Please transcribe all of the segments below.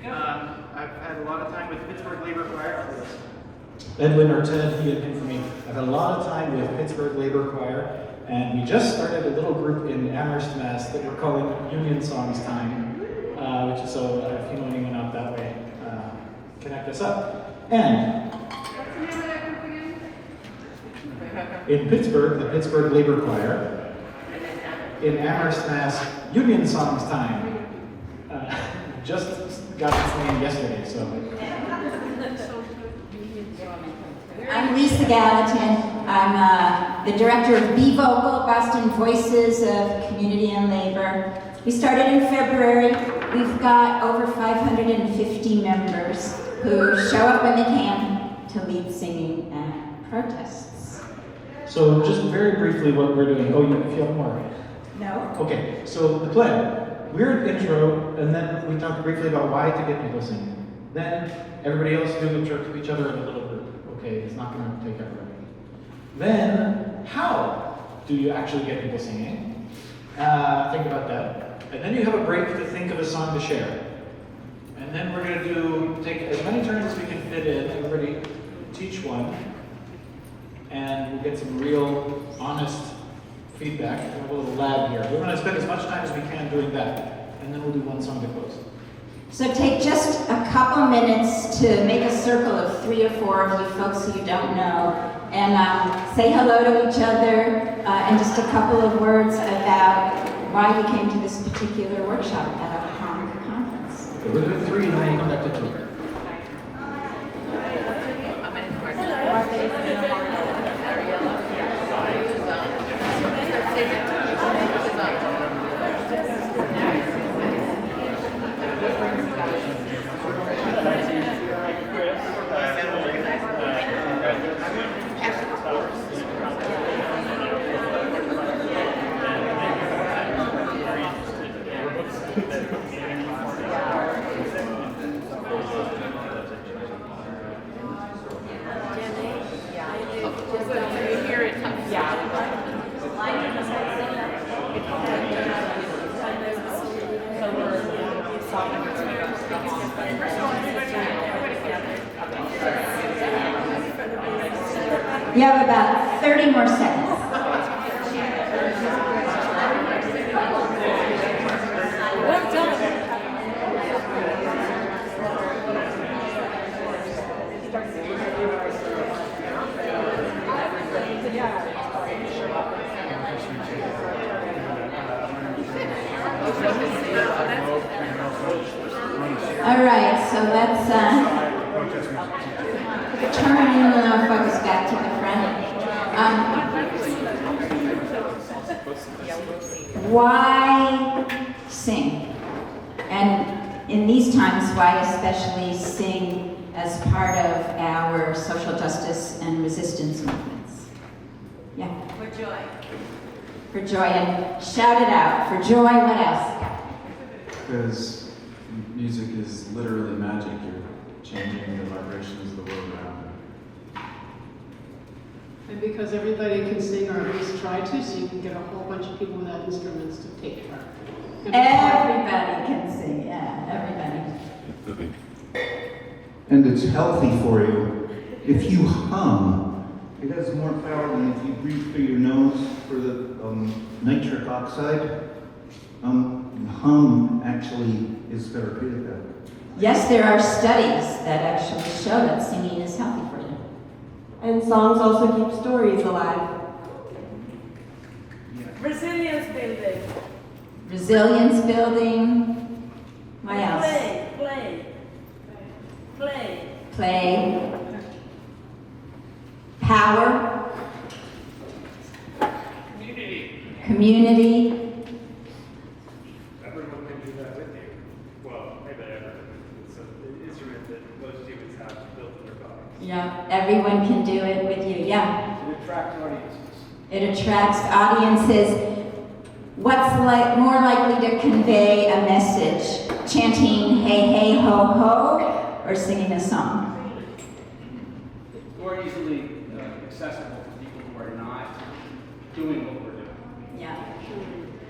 I've had a lot of time with Pittsburgh Labor Choir. Edwin or Ted, he had for me. I've had a lot of time with Pittsburgh Labor Choir, and we just started a little group in Amherst, Mass. That we're calling Union Songs Time, which is so if you know anyone out that way, connect us up. And What's the name of that group again? in Pittsburgh, the Pittsburgh Labor Choir. In Amherst, Mass. Union Songs Time. Just got its name yesterday, so. I'm Lisa Gallatin. I'm the director of BVOCAL, Boston Voices of Community and Labor. We started in February. We've got over 550 members who show up when they can to lead singing at protests. So just very briefly what we're doing. Oh, if you have more. No? Okay, so the plan. Weird intro, and then we talk briefly about why to get people singing. Then everybody else do each other in a little group. Okay, it's not going to take everybody. Then, how do you actually get people singing? Think about that. And then you have a break to think of a song to share. And then we're going to take as many turns as we can fit in. Everybody teach one. And we'll get some real, honest feedback. We'll have a little lab here. We want to spend as much time as we can doing that. And then we'll do one song to close. So take just a couple minutes to make a circle of 3 or 4 of you folks who you don't know, and say hello to each other, and just a couple of words about why you came to this particular workshop at our HONK conference. Okay, we're doing 3 and then we'll come back to 2. You have about 30 more seconds. All right, so let's turn our focus back to the front. Why sing? And in these times, why especially sing as part of our social justice and resistance movements? Yeah. For joy. For joy, and shout it out. For joy, what else? Because music is literally magic. You're changing the vibrations of the world around you. And because everybody can sing, or at least try to, so you can get a whole bunch of people without instruments to take part. Everybody can sing, yeah, everybody. And it's healthy for you. If you hum, it has more power than if you breathe through your nose for the nitric oxide. Hum actually is therapeutic. Yes, there are studies that actually show that singing is healthy for you. And songs also keep stories alive. Resilience building. Resilience building. What else? Play. Power. Community. Everyone can do that with you. Well, maybe it's an instrument that most humans have built in their bodies. Yeah, everyone can do it with you, yeah. It attracts audiences. It attracts audiences. What's more likely to convey a message? Chanting hey, hey, ho, ho, or singing a song? More easily accessible for people who are not doing what we're doing. Yeah.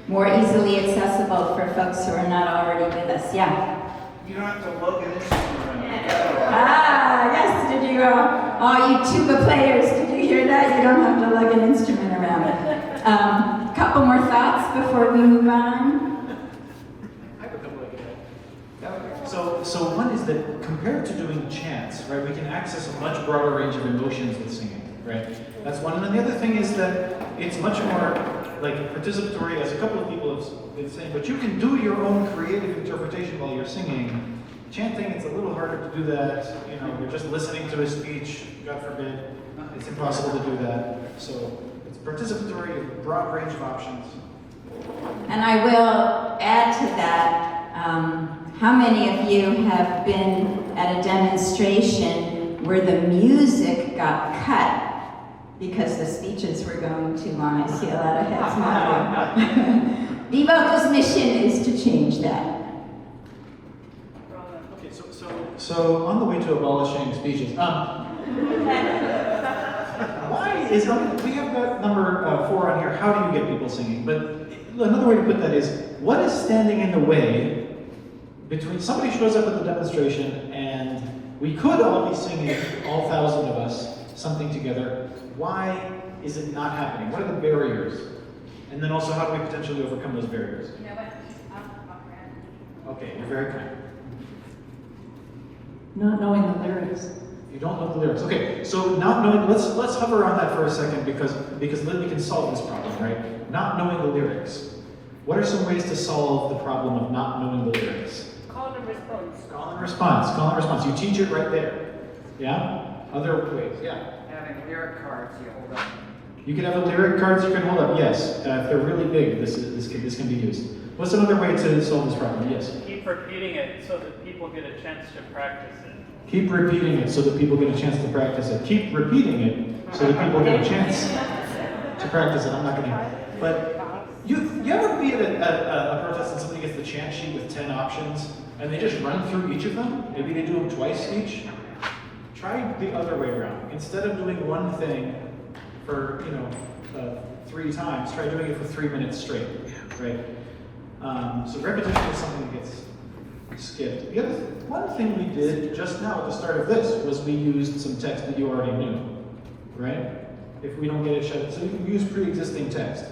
More easily accessible for folks who are not already with us, yeah. You don't have to lug an instrument around. Yes, did you all you tuba players, did you hear that? You don't have to lug an instrument around. Couple more thoughts before we move on. I have a couple of ideas. So one is that compared to doing chants, right, we can access a much broader range of emotions with singing, right? That's one. And then the other thing is that it's much more like participatory, as a couple of people have been saying, but you can do your own creative interpretation while you're singing. Chanting, it's a little harder to do that. You know, you're just listening to a speech, God forbid. It's impossible to do that. So it's participatory, a broad range of options. And I will add to that, how many of you have been at a demonstration where the music got cut because the speeches were going too long? I see a lot of heads nodding. BVOCAL's mission is to change that. Okay, so on the way to abolishing speeches, why is, we have got number 4 on here, how do you get people singing? But another way to put that is, what is standing in the way between, somebody shows up at the demonstration and we could all be singing, all 1,000 of us, something together. Why is it not happening? What are the barriers? And then also, how do we potentially overcome those barriers? You know what? Okay, you're very kind. Not knowing the lyrics. You don't know the lyrics. Okay, so not knowing, let's hover on that for a second because then we can solve this problem, right? Not knowing the lyrics. What are some ways to solve the problem of not knowing the lyrics? Call and response. Call and response. Call and response. You teach it right there. Yeah? Other ways. Yeah. Having lyric cards you hold up. You can have the lyric cards you can hold up. Yes. If they're really big, this can be used. What's another way to solve this problem? Yes. Keep repeating it so that people get a chance to practice it. Keep repeating it so that people get a chance to practice it. Keep repeating it so that people get a chance to practice it. I'm not going to. But you ever be at a protest and somebody gets the chant sheet with 10 options and they just run through each of them? Maybe they do them twice each. Try the other way around. Instead of doing one thing for 3 times, try doing it for 3 minutes straight. Right? So repetition is something that gets skipped. The other one thing we did just now at the start of this was we used some text that you already knew, right? If we don't get it shut, so you can use pre-existing text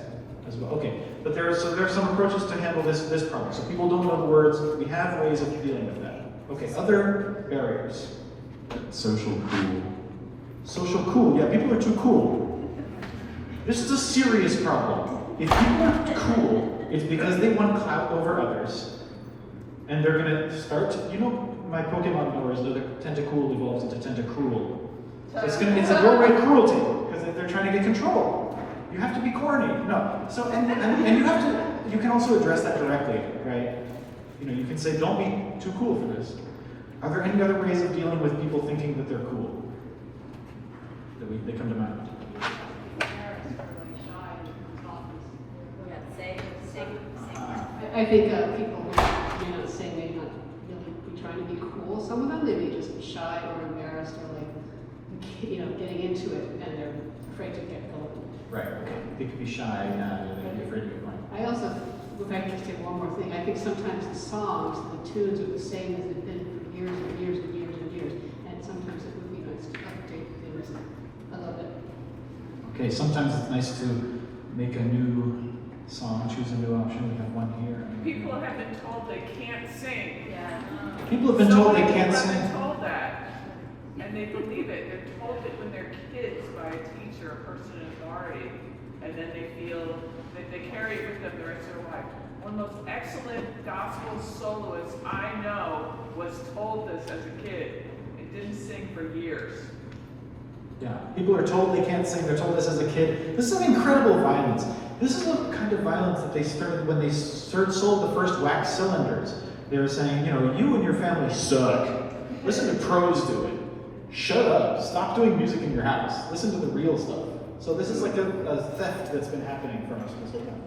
as well. Okay, but there are some approaches to handle this problem. So people don't know the words. We have ways of dealing with that. Okay, other barriers. Social cool. Social cool. Yeah, people are too cool. This is a serious problem. If people are cool, it's because they want clout over others. And they're going to start, my Pokemon knowers know that Tentacool evolves into Tentacruel. So it's a doorway cruelty, because they're trying to get control. You have to be corny. No. So, and you can also address that directly, right? You can say, don't be too cool for this. Are there any other ways of dealing with people thinking that they're cool? They come to mind. I think people who may not say may not really be trying to be cool. Some of them, they may just be shy or embarrassed or getting into it and they're afraid to get going. Right, okay. They could be shy and they'd be afraid to get going. I also, if I could just say one more thing, I think sometimes the songs, the tunes are the same as they've been for years and years and years and years. And sometimes it would be nice to update things. I love it. Okay, sometimes it's nice to make a new song, choose a new option. We have one here. People have been told they can't sing. Yeah. People have been told they can't Some people sing. have been told that, and they believe it. They're told it when they're kids by a teacher, a person in authority, and then they feel that they carry it with them the rest of their life. One of the most excellent gospel soloists I know was told this as a kid and didn't sing for years. Yeah, people are told they can't sing. They're told this as a kid. This is an incredible violence. This is the kind of violence that they started when they sold the first wax cylinders. They were saying, you and your family suck. Listen to pros do it. Shut up. Stop doing music in your house. Listen to the real stuff. So this is like a theft that's been happening from us this whole time.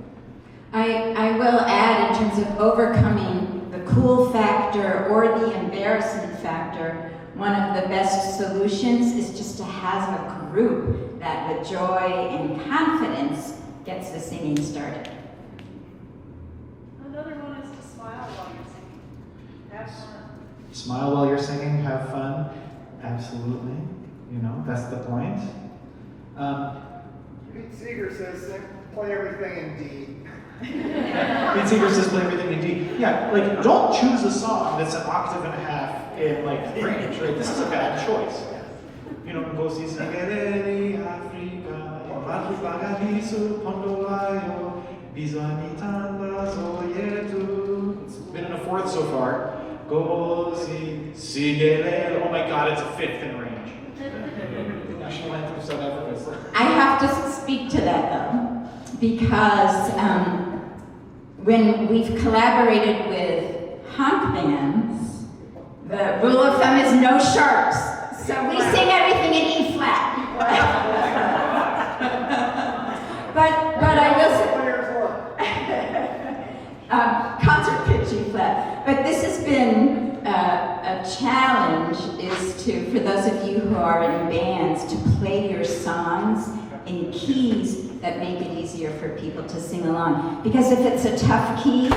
I will add, in terms of overcoming the cool factor or the embarrassment factor, one of the best solutions is just to have a group that with joy and confidence gets the singing started. Another one is to smile while you're singing. Have fun. smile while you're singing, have fun. Absolutely. You know, that's the point. Pete Seeger says play everything in D. Pete Seeger says play everything in D. Yeah, like don't choose a song that's an octave and a half in like range, right? This is a bad choice. You know, go see Sigereri Africa, Marupagadisu Pondolayo, Bizanitanda Zoyetu. It's been in a fourth so far. Go see Sigereri. Oh my God, it's a fifth in range. National anthem of South Africa. I have to speak to that though, because when we've collaborated with HONK bands, the rule of thumb is no sharps. So we sing everything in E flat. but I will say, concert pitch E flat. But this has been a challenge is for those of you who are in bands, to play your songs in keys that make it easier for people to sing along. Because if it's a tough key,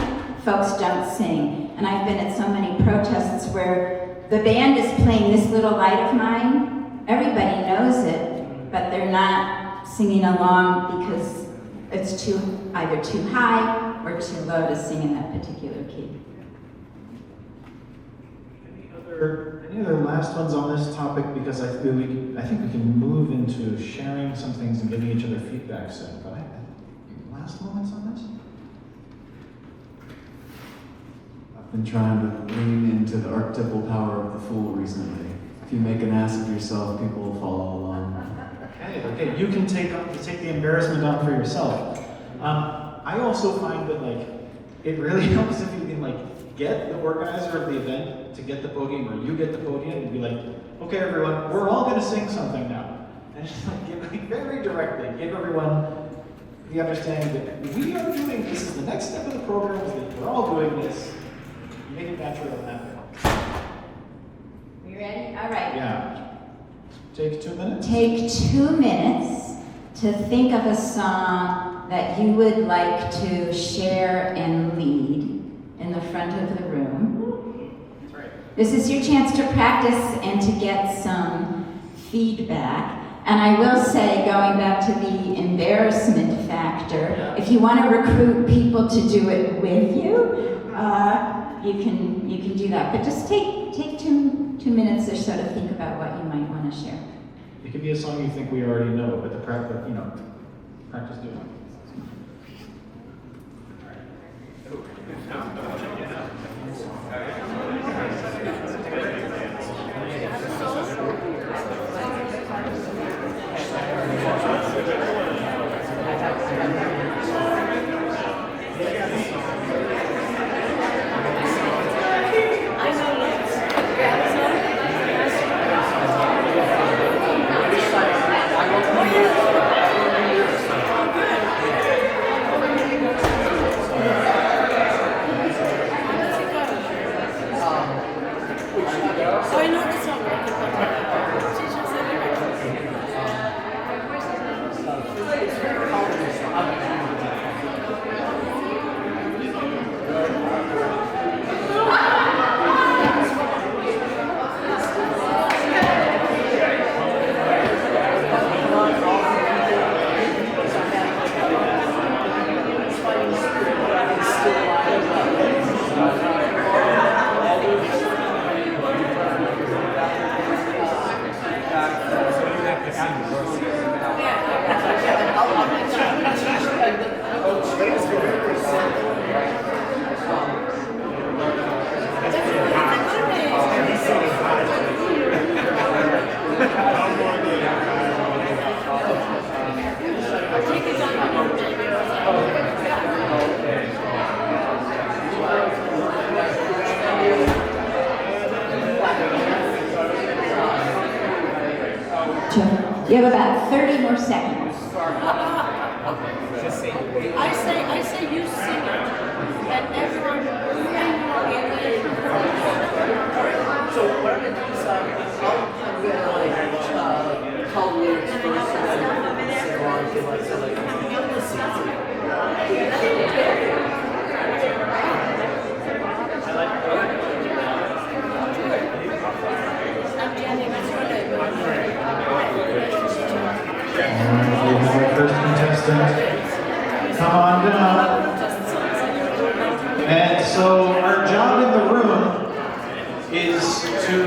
folks don't sing. And I've been at so many protests where the band is playing This Little Light of Mine. Everybody knows it, but they're not singing along because it's either too high or too low to sing in that particular key. Any other last ones on this topic? Because I think we can move into sharing some things and giving each other feedback soon. But last moments on this? I've been trying to lean into the archetypal power of the fool recently. If you make an ass of yourself, people will follow along. Okay, you can take the embarrassment on for yourself. I also find that like it really helps if you can like get the organizer of the event to get the podium, or you get the podium and be like, okay, everyone, we're all going to sing something now, and just like very directly give everyone the understanding that we are doing this. Is the next step of the program is that we're all doing this. Make it natural and happen. We ready? All right. Yeah. Take 2 minutes. Take 2 minutes to think of a song that you would like to share and lead in the front of the room. That's right. This is your chance to practice and to get some feedback. And I will say, going back to the embarrassment factor, if you want to recruit people to do it with you, you can do that. But just take two minutes or so to think about what you might want to share. It could be a song you think we already know, but practice doing it. You have about 30 more seconds. I say you sing it, and everyone So what I'm gonna do is I'm gonna like call the lyrics first and then sing along to like I like calm down. And so our job in the room is to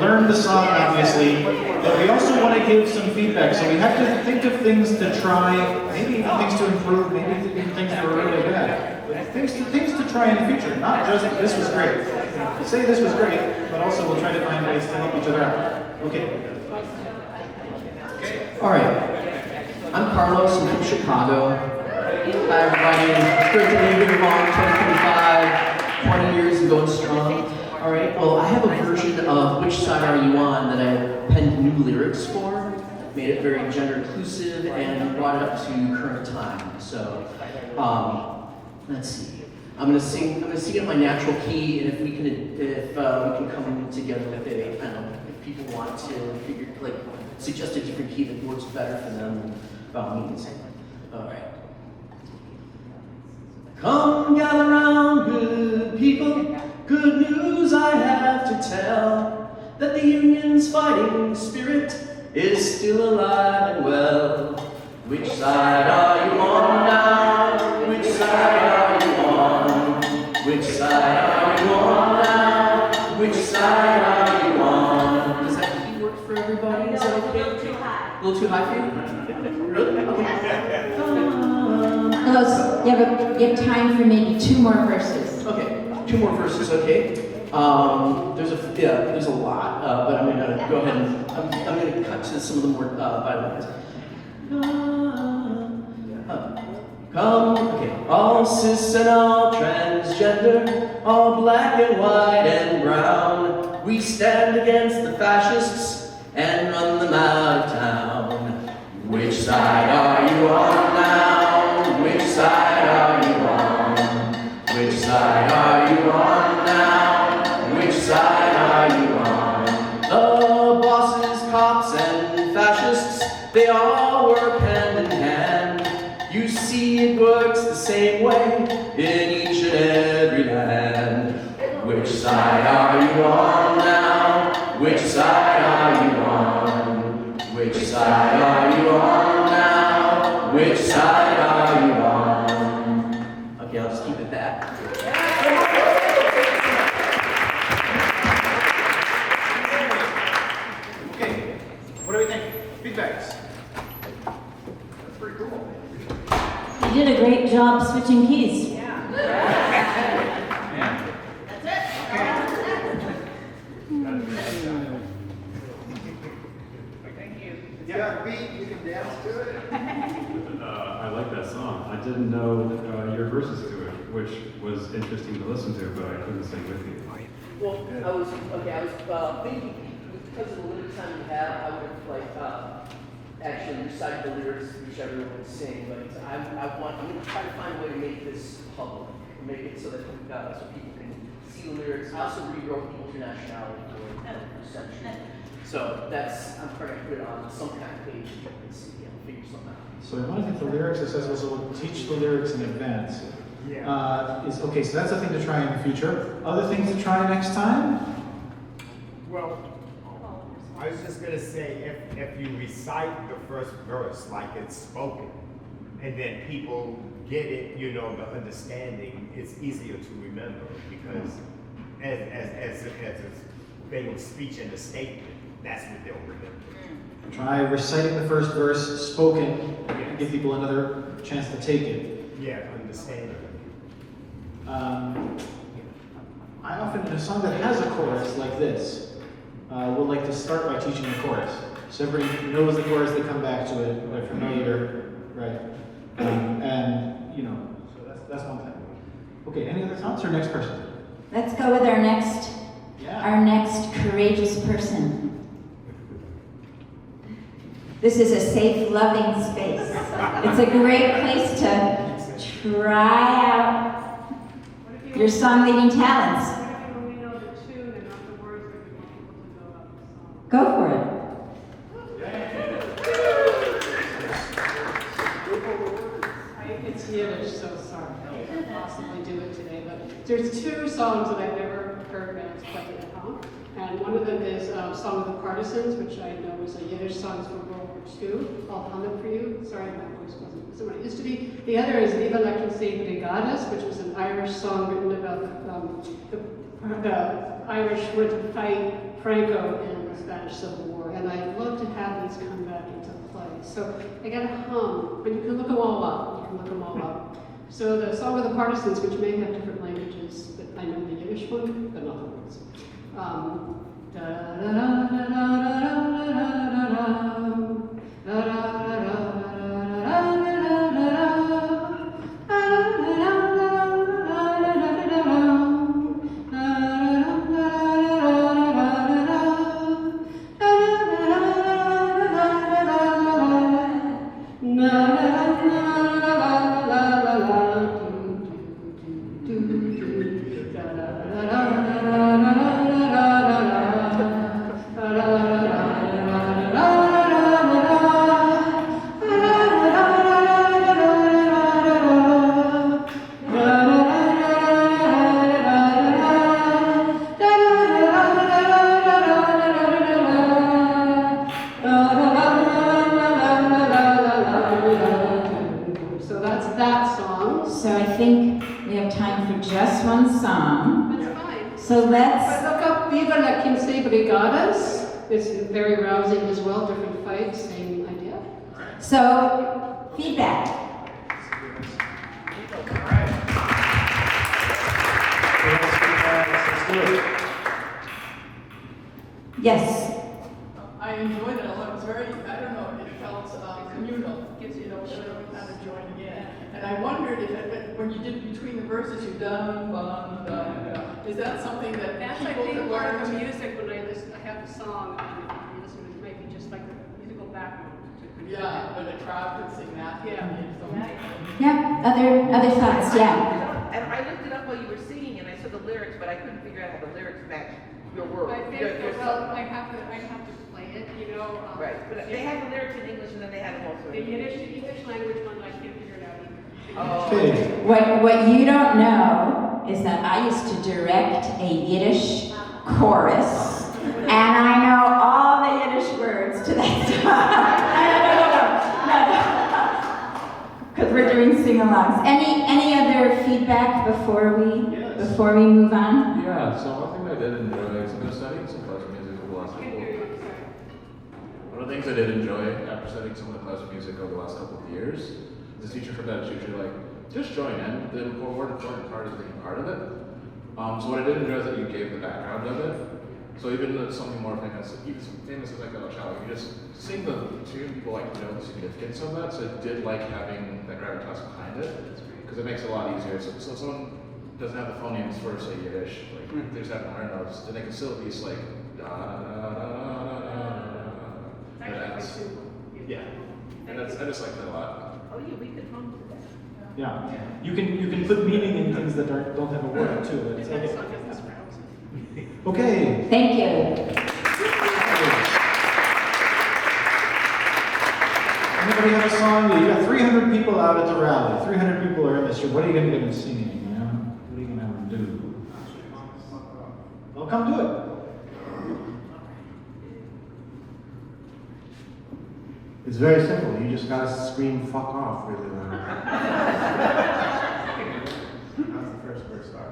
learn the song, obviously, but we also want to give some feedback. So we have to think of things to try, maybe even things to improve, maybe even things that were really bad. But things to try in the future, not just this was great. Say this was great, but also we'll try to find ways to help each other out. Okay. All right. I'm Carlos. I'm from Chicago. Hi, everybody. It's great to be here. Long 2025, 20 years and going strong. All right. Well, I have a version of "Which Side Are You On" that I penned new lyrics for. Made it very gender inclusive and brought it up to current time. So, let's see. I'm gonna sing in my natural key, and if we can come together with a, I don't know, if people want to suggest a different key that works better for them, by all means. All right. Come gather round, good people. Good news I have to tell, that the union's fighting spirit is still alive and well. Which side are you on now? Which side are you on? Which side are you on now? Which side are you on? Does that key work for everybody? Is that okay? A little too high for you? Really? Okay. You have time for maybe 2 more verses. Okay, 2 more verses, okay? There's a lot, but I'm gonna go ahead and I'm gonna cut to some of the more vital ones. Come, okay. All cis and all transgender, all black and white and brown, we stand against the fascists and run them out of town. Which side are you on now? Which side are you on? Which side are you on now? Which side are you on? The bosses, cops, and fascists, they all work hand in hand. You see it works the same way in each and every land. Which side are you on now? Which side are you on? Which side are you on now? Which side are you on? Okay, I'll just keep it that. Okay, what do we think? Feedbacks? That's pretty cool. You did a great job switching keys. You got a beat, you can dance to it. I like that song. I didn't know your verses to it, which was interesting to listen to, but I couldn't sing with you. Well, I was thinking, because of the limited time we have, I would have actually recited the lyrics which everyone would sing, but I'm going to try to find a way to make this public, make it so that so people can see the lyrics. I also rewrote the internationality for century. So I'm trying to put it on some kind of page so you can see, figure something out. So one of the lyrics, it says we'll teach the lyrics in advance. Yeah. Okay, so that's a thing to try in the future. Other things to try next time? Well, I was just gonna say, if you recite the first verse like it's spoken, and then people get it, the understanding, it's easier to remember, because as a thing of speech and a statement, that's what they'll remember. Try reciting the first verse spoken, and give people another chance to take it. Yeah, understand it. I often, in a song that has a chorus like this, will like to start by teaching the chorus. So everybody knows the chorus, they come back to it, they're familiar, right? So that's one thing. Okay, any other thoughts or next person? Let's go with our next courageous person. This is a safe, loving space. It's a great place to try out your song-leading talents. When we know the tune and not the words that we want people to know about the song. Go for it. It's Yiddish, so sorry. I can't possibly do it today, but there's 2 songs that I've never heard bands play at HONK. And one of them is Song of the Partisans, which I know is a Yiddish song for World War two. I'll hum it for you. Sorry, my voice wasn't what it used to be. The other is Viva la Quince Brigadas, which was an Irish song written about the Irish went to fight Franco in the Spanish Civil War. And I'd love to have these come back into play. So I got to hum, but you can look them all up. You can look them all up. So the Song of the Partisans, which may have different languages, but I know the Yiddish one, but not the words. It's very rousing as well, different fights, same idea. So, feedback. Yes. I enjoyed it. It was very, I don't know, it felt communal. You know, everyone kind of joined in. And I wondered if when you did between the verses, you done, is that something that that's people I think could part learn of the to music when I listen. I have the song, and if you listen, it might be just like the musical background. Yeah, but a crowd could sing that. Yeah. Other thoughts. Yeah. And I looked it up while you were singing, and I saw the lyrics, but I couldn't figure out how the lyrics match your words. I think I have to play it, you know. Right, but they have the lyrics in English, and then they have them also the in English language one. I can't figure it out either. Okay. What you don't know is that I used to direct a Yiddish chorus, and I know all the Yiddish words to that song. Because we're doing sing-alongs. Any other feedback before we move on? Yeah. So one thing I did enjoy is I'm studying some classical music over the last couple. One of the things I did enjoy after studying some of the classical music over the last couple of years. The teacher from that is usually like, just join in. The more important part is being part of it. So what I did enjoy is that you gave the background of it. So even something more famous as like the Cello, you just sing the tune, people like know the significance of that. So I did like having that gravitas behind it because it makes it a lot easier. So if someone doesn't have the phonemes for say Yiddish, like they just have to learn those, then they can still be like da da da da da da. Yeah, and I just like that a lot. Oh yeah, we could hum to that. Yeah, you can put meaning in things that don't have a word too. It's okay. Okay. Thank you. Anybody have a song? You got 300 people out at the rally. 300 people are in this. What are you going to get them singing? You know? What are you going to have them do? Well, come do it. It's very simple. You just gotta scream "fuck off" really loud. How's the first verse start?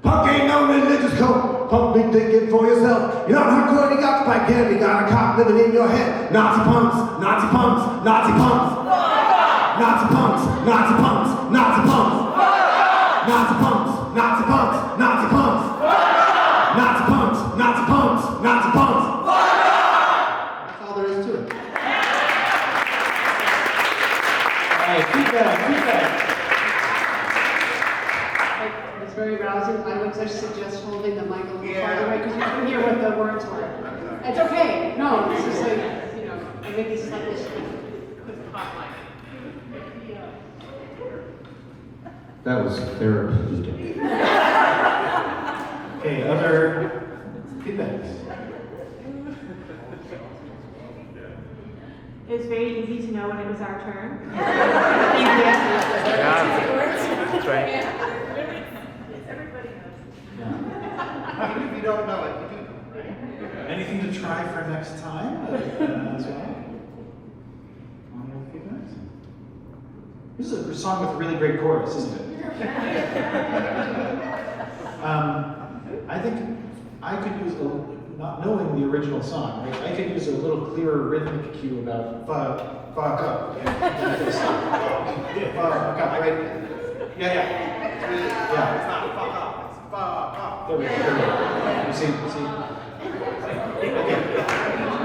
Punk ain't no religious code. Punk be thinking for yourself. You're not hardcore, you got spike candy. Got a cop living in your head. Nazi punks, Nazi punks, Nazi punks. Nazi punks, Nazi punks, Nazi punks. Nazi punks, Nazi punks, Nazi punks. Nazi punks, Nazi punks, Nazi punks. That's all there is to it. Feedback. It's very rousing. I would just suggest holding the mic a little farther away because you can hear what the words were. It's okay. No, it's just like, you know, I maybe slightly with the hot mic. That was therapeutic. Okay, other feedbacks. It was very easy to know when it was our turn. Thank you. That's right. Everybody knows. Yeah. Even if you don't know it, you do know, right? Anything to try for next time as well? guys? This is a song with a really great chorus, isn't it? I think I could use not knowing the original song, right? I could use a little clearer rhythmic cue about fuck up. Fuck up, right? Yeah. It's not fuck up, it's fuck up. There we go. You see? Okay.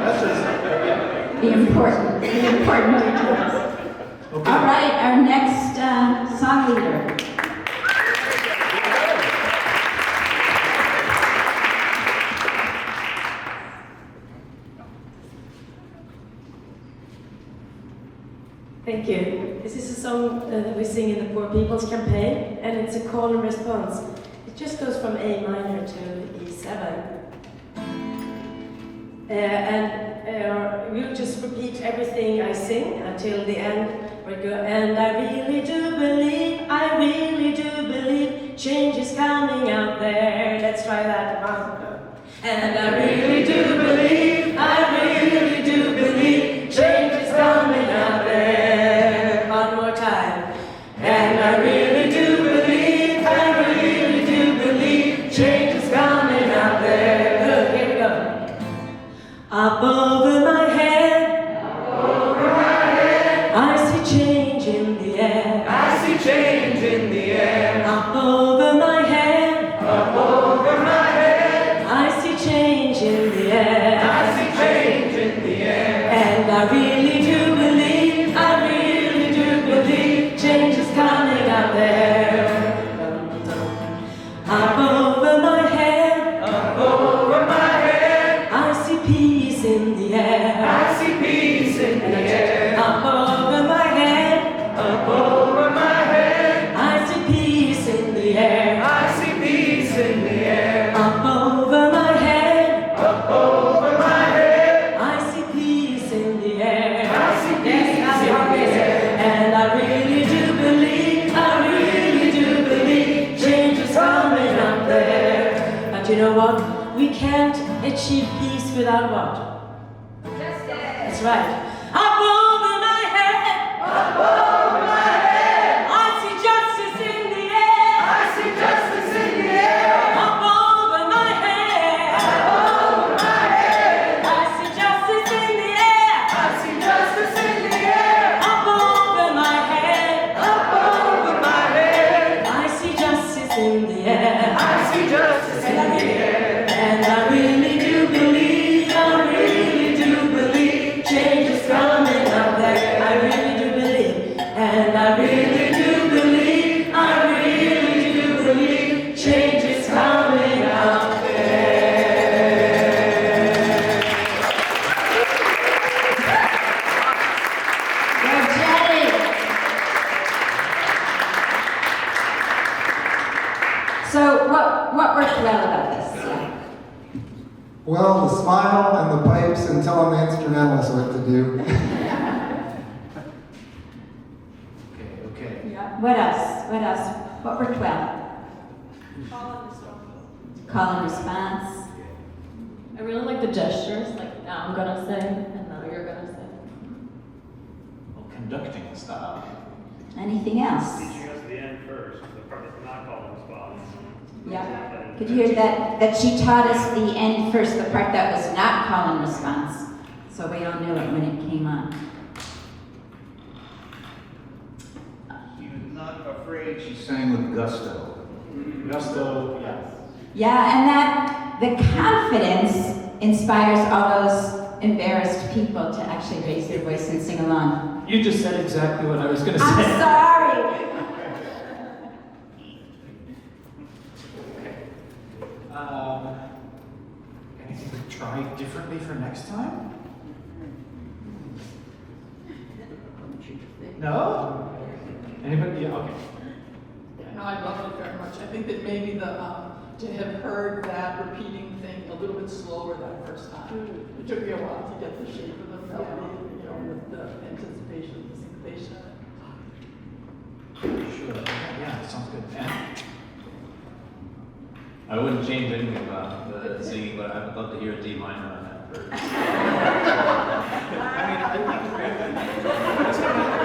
That's just, The important details. Okay. All right, our next song leader. Thank you. This is a song that we sing in the Poor People's Campaign, and it's a call and response. It just goes from A minor to E7. We'll just repeat everything I sing until the end. We go, and I really do believe, change is coming out there. Let's try that one. And I really do believe, change is coming out there. One more time. And I really do believe, change is coming out there. Good, here we go. Up over my head, I see change in the air. Up over my head, I see change in the air. And I really do believe, change is coming out there. Up over my head, I see peace in the air. Up over my head, I see peace in the air. Up over my head, I see peace in the air. And I really do believe, change is coming up there. But you know what? We can't achieve peace without what? That's right. Up over my head, I see justice in the air. Up over my head, I see justice in the air. Up over my head, I see justice in the air. And I really do believe, change is coming out there. I really do believe, and I really do believe, change is coming out there. Energetic. So what worked well about this? Well, the smile and the pipes and telling the instrumentalist what to do. Okay. What else? What worked well? Call and response. I really like the gestures, like now I'm gonna say, and now you're gonna say. Well, conducting style. Anything else? Teaching us the end first, the part that's not called and response. Yeah. Could you hear that she taught us the end first, the part that was not call and response. So we all knew it when it came on. She was not afraid, she sang with gusto. Gusto, yeah. Yeah, and that the confidence inspires all those embarrassed people to actually raise their voice and sing along. You just said exactly what I was going to say. I'm sorry. Anything to try differently for next time? No? Anybody? Yeah, okay. No, I love it very much. I think that maybe to have heard that repeating thing a little bit slower that first time. It took me a while to get the shape of the melody, with the anticipation, the syncopation of it. Sure. Yeah, sounds good. And? I wouldn't change anything about the singing, but I would love to hear a D minor on that first. I mean,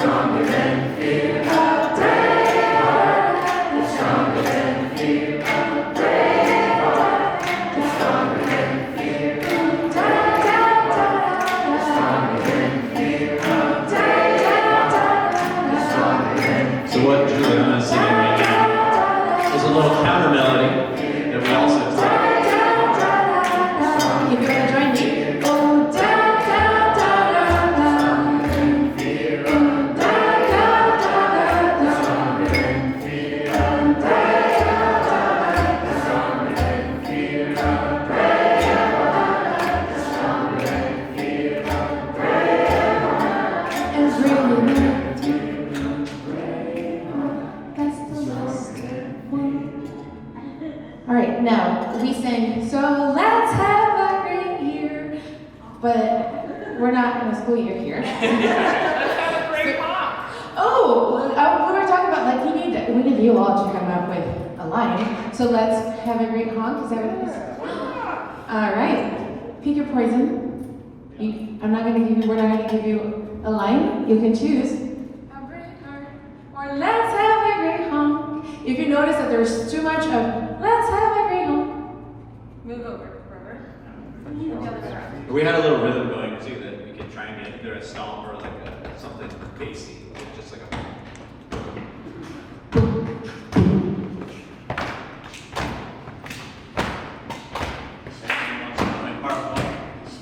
stronger than fear. A brave heart is stronger than fear. A brave heart is stronger than fear. Stronger than fear. Stronger than fear. So what Juliana is singing right now is a little counter melody that we also taught. If you want to join me. All right, now we sang, so let's have a great year, but we're not in a school year here. Let's have a great honk. Oh, we were talking about like we need you all to come up with a line. So let's have a great honk. Is that what it is? All right, pick your poison. We're not going to give you a line. You can choose. A great honk, or let's have a great honk. If you notice that there's too much of let's have a great honk, move over, Robert. We had a little rhythm going too that we could try and get either a stomp or like something bassy, just like a.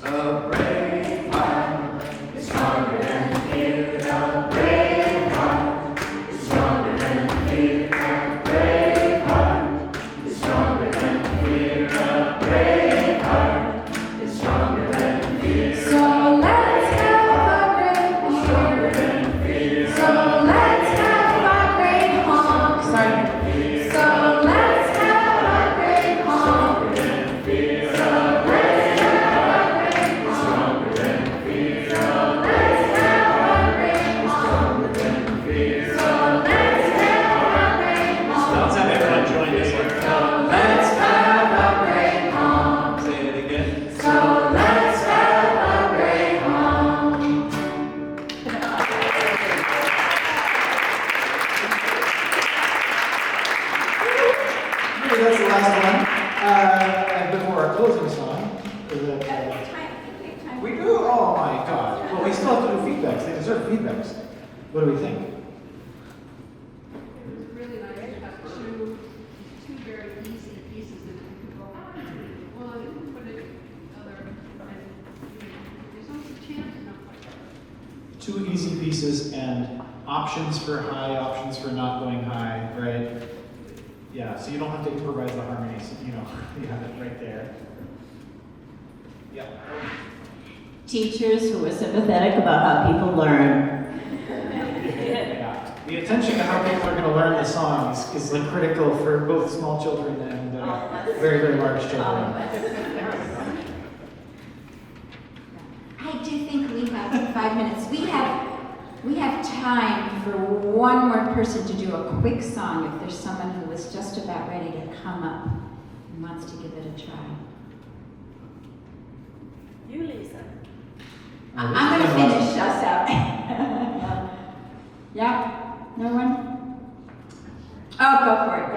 A brave heart is stronger than fear. A brave heart is stronger than fear. A brave heart is stronger than fear. A brave heart is stronger than fear. So let's have a great Stronger than fear. that's the last one. And before our closing song, is it, we do? Oh my God. Well, we still have to do feedbacks. They deserve feedbacks. What do we think? It was really nice to have two very easy pieces that you could go, well, you can put it other, and there's also chance enough like that. 2 easy pieces and options for high, options for not going high, right? Yeah, so you don't have to improvise the harmonies, you know, you have it right there. Yeah. Teachers who are sympathetic about how people learn. Yeah. The attention to how people are going to learn the songs is like critical for both small children and very, very large children. I do think we have 5 minutes. We have time for one more person to do a quick song if there's someone who is just about ready to come up and wants to give it a try. You, Lisa. I'm going to finish us out. Yeah? No one? Oh, go for it.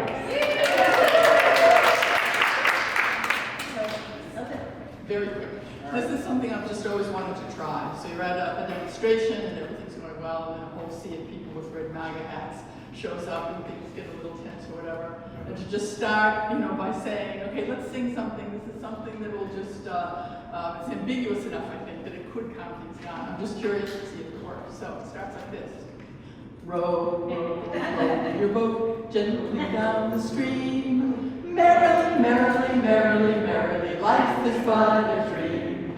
Very quick. This is something I've just always wanted to try. So you're at a demonstration and everything's going well, and then a whole sea of people with red MAGA hats shows up and things get a little tense or whatever. And to just start, by saying, okay, let's sing something. This is something that will just, it's ambiguous enough, I think, that it could calm things down. I'm just curious to see if it works. So it starts like this. Row, row, row your boat gently down the stream. Merrily, merrily, merrily, merrily, life is but a dream.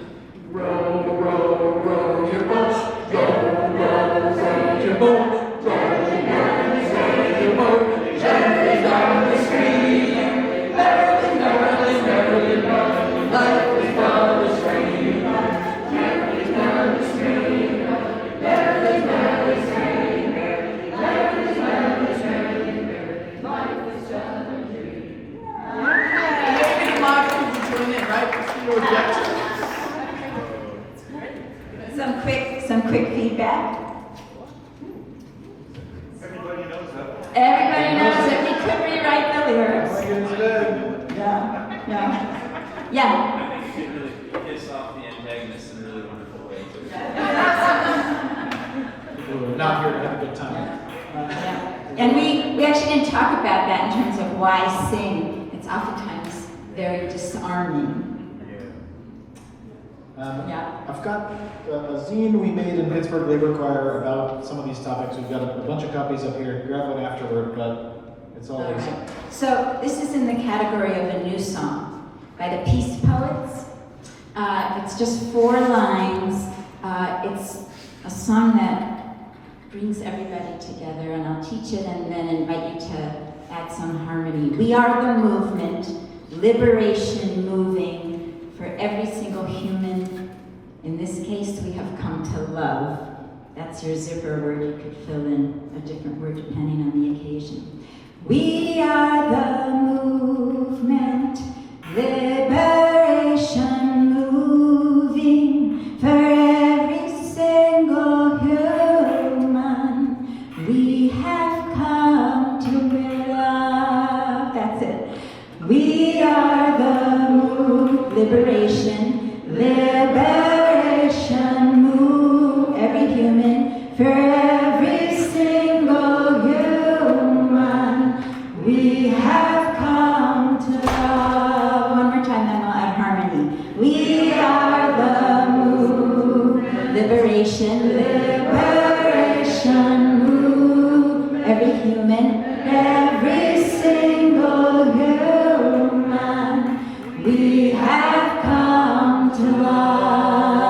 Row, row, row your boat, row, row, row your boat, row, merrily, row your boat gently down the stream. Merrily, merrily, merrily, merrily, life is but a dream. Merrily down the stream, merrily, merrily, merrily, merrily, merrily, merrily, life is but a dream. Maybe the mods can join in, right? You object. Some quick feedback. Everybody knows that. Everybody knows that we could rewrite the lyrics. Yeah. It really piss off the antagonist in a really wonderful way. We're not here to have a good time. And we actually didn't talk about that in terms of why sing. It's oftentimes very disarming. I've got a zine we made in Pittsburgh Labor Choir about some of these topics. We've got a bunch of copies up here. Grab one afterward, but it's always... Right. So this is in the category of a new song by the Peace Poets. It's just 4 lines. It's a song that brings everybody together, and I'll teach it and then invite you to add some harmony. We are the movement, liberation moving for every single human. In this case, we have come to love. That's your zipper word. You could fill in a different word depending on the occasion. We are the movement, liberation moving for every single human. We have come to love. That's it. We are the liberation, liberation move every human for every single human. We have come to love. One more time, then we'll add harmony. We are the move, liberation, liberation move every human, every single human. We have come to love.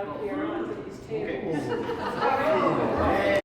up here onto these tables. Okay.